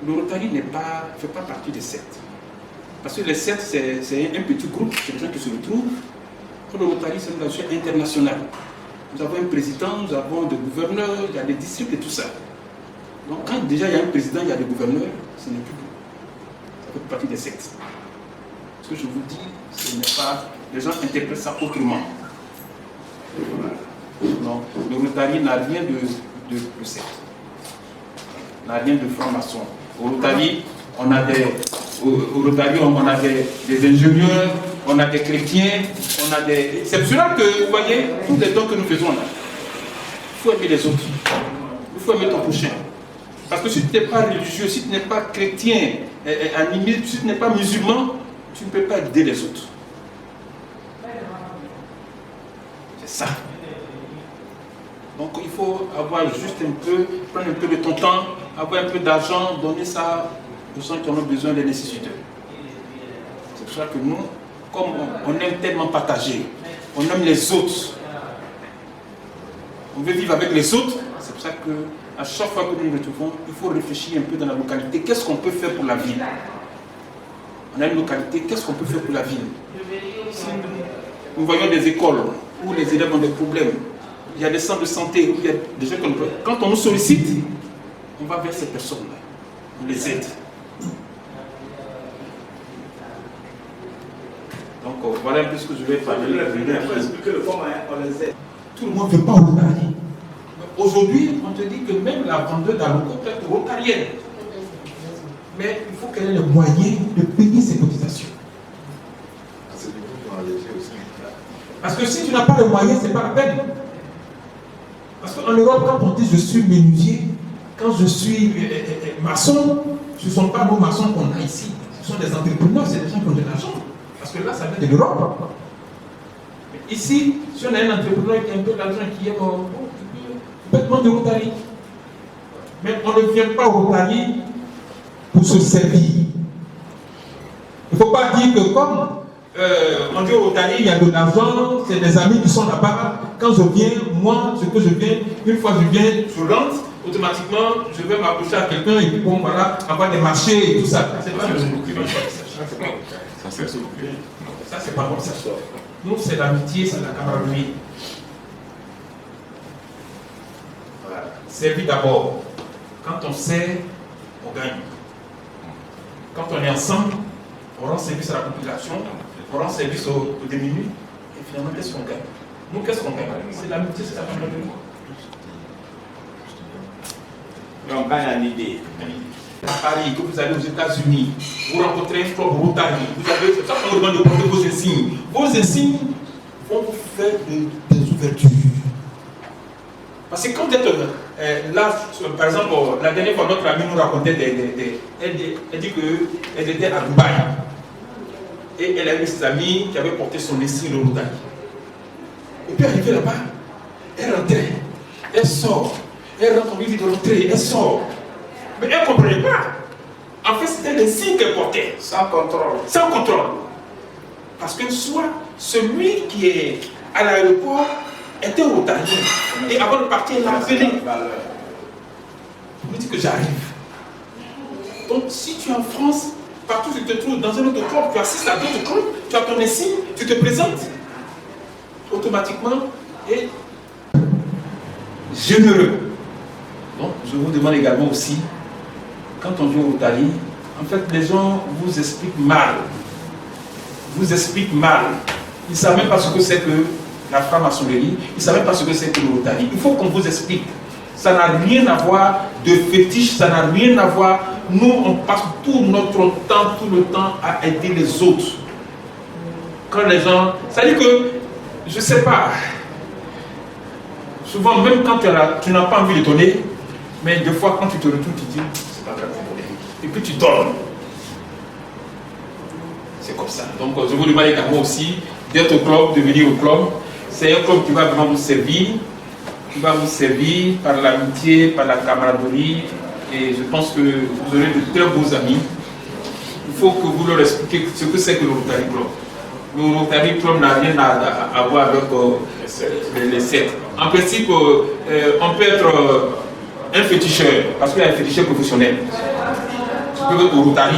le Rotary ne fait pas partie des sectes. Parce que les sectes, c'est un petit groupe, c'est des gens qui se retrouvent. Le Rotary, c'est une association internationale. Nous avons un président, nous avons des gouverneurs, il y a des districts et tout ça. Donc quand déjà il y a un président, il y a des gouverneurs, ce n'est plus tout. Ça fait partie des sectes. Ce que je vous dis, ce n'est pas... Les gens interprètent ça autrement. Donc le Rotary n'a rien de secte. N'a rien de franc-maçon. Au Rotary, on a des ingénieurs, on a des chrétiens, on a des... C'est pour cela que, vous voyez, tous les dons que nous faisons là, il faut aimer les autres. Il faut aimer ton prochain. Parce que si tu n'es pas religieux, si tu n'es pas chrétien, animé, si tu n'es pas musulman, tu ne peux pas aider les autres. C'est ça. Donc il faut avoir juste un peu, prendre un peu de ton temps, avoir un peu d'argent, donner ça aux gens qui en ont besoin, les nécessiteux. C'est pour ça que nous, comme on aime tellement partager, on aime les autres, on veut vivre avec les autres, c'est pour ça qu'à chaque fois que nous nous retrouvons, il faut réfléchir un peu dans la localité. Qu'est-ce qu'on peut faire pour la ville? On a une localité, qu'est-ce qu'on peut faire pour la ville? Si nous voyons des écoles où les élèves ont des problèmes, il y a des centres de santé, où il y a des gens qu'on peut... Quand on nous sollicite, on va vers ces personnes-là, on les aide. Donc voilà un peu ce que je vais parler. Tout le monde ne veut pas au Rotary. Aujourd'hui, on te dit que même la vendeuse d'Aloko peut être rotarienne. Mais il faut qu'elle ait le moyen de payer ses cotisations. Parce que si tu n'as pas le moyen, ce n'est pas la peine. Parce qu'en Europe, quand on dit je suis menuisier, quand je suis maçon, ce ne sont pas nos maçons qu'on a ici. Ce sont des entrepreneurs, c'est des gens qui ont de l'argent. Parce que là, ça vient de l'Europe. Ici, si on a un entrepreneur qui a un peu d'argent, qui est complètement de Rotary. Mais on ne vient pas au Rotary pour se servir. Il ne faut pas dire que comme on dit au Rotary, il y a de l'argent, c'est des amis qui sont là-bas. Quand je viens, moi, ce que je viens, une fois je viens, je rentre, automatiquement, je vais m'approcher à quelqu'un et puis bon, voilà, avoir des marchés et tout ça. C'est pas le ça, c'est pas bon ça. Nous, c'est l'amitié, c'est la camaraderie. Voilà. Servir d'abord. Quand on sert, on gagne. Quand on est ensemble, on rend service à la population, on rend service aux démunis, et finalement, qu'est-ce qu'on gagne? Nous, qu'est-ce qu'on gagne? C'est l'amitié, c'est la camaraderie. Et on gagne en idée. À Paris, que vous allez aux États-Unis, vous rencontrez un club Rotary, vous avez ça qu'on vous demande de porter vos insignes. Vos insignes vont vous faire des ouvertures. Parce que quand vous êtes là, par exemple, la dernière fois, notre amie nous racontait elle dit qu'elle était à Dubaï. Et elle a eu ses amis qui avaient porté son insigne de Rotary. Et puis arrivée là-bas, elle rentrait, elle sort, elle rentre, on lui dit de rentrer, elle sort. Mais elle ne comprenait pas. En fait, c'était les signes qu'elle portait. Sans contrôle. Sans contrôle. Parce que soit celui qui est à l'aéroport était rotarien. Et avant de partir, il l'a appelé. Il me dit que j'arrive. Donc, si tu es en France, partout où tu te trouves, dans un autre club, tu assistes à d'autres clubs, tu as ton insigne, tu te présentes automatiquement et généreux. Donc, je vous demande également aussi, quand on vient au Rotary, en fait, les gens vous expliquent mal. Vous expliquent mal. Ils ne savent même pas ce que c'est que la franc-maçonnerie. Ils ne savent même pas ce que c'est que le Rotary. Il faut qu'on vous explique. Ça n'a rien à voir de fétiche, ça n'a rien à voir. Nous, on passe tout notre temps, tout le temps à aider les autres. Quand les gens... C'est-à-dire que, je ne sais pas, souvent, même quand tu n'as pas envie de donner, mais des fois, quand tu te retrouves, tu dis, c'est pas grave. Et puis tu donnes. C'est comme ça. Donc, je vous demande également aussi d'être au club, de venir au club. C'est un club qui va vraiment vous servir, qui va vous servir par l'amitié, par la camaraderie. Et je pense que vous aurez de très beaux amis. Il faut que vous leur expliquiez ce que c'est que le Rotary Club. Le Rotary Club n'a rien à voir avec les sectes. En principe, on peut être un féticheur, parce qu'il y a un féticheur professionnel. peuvent être au Rotary.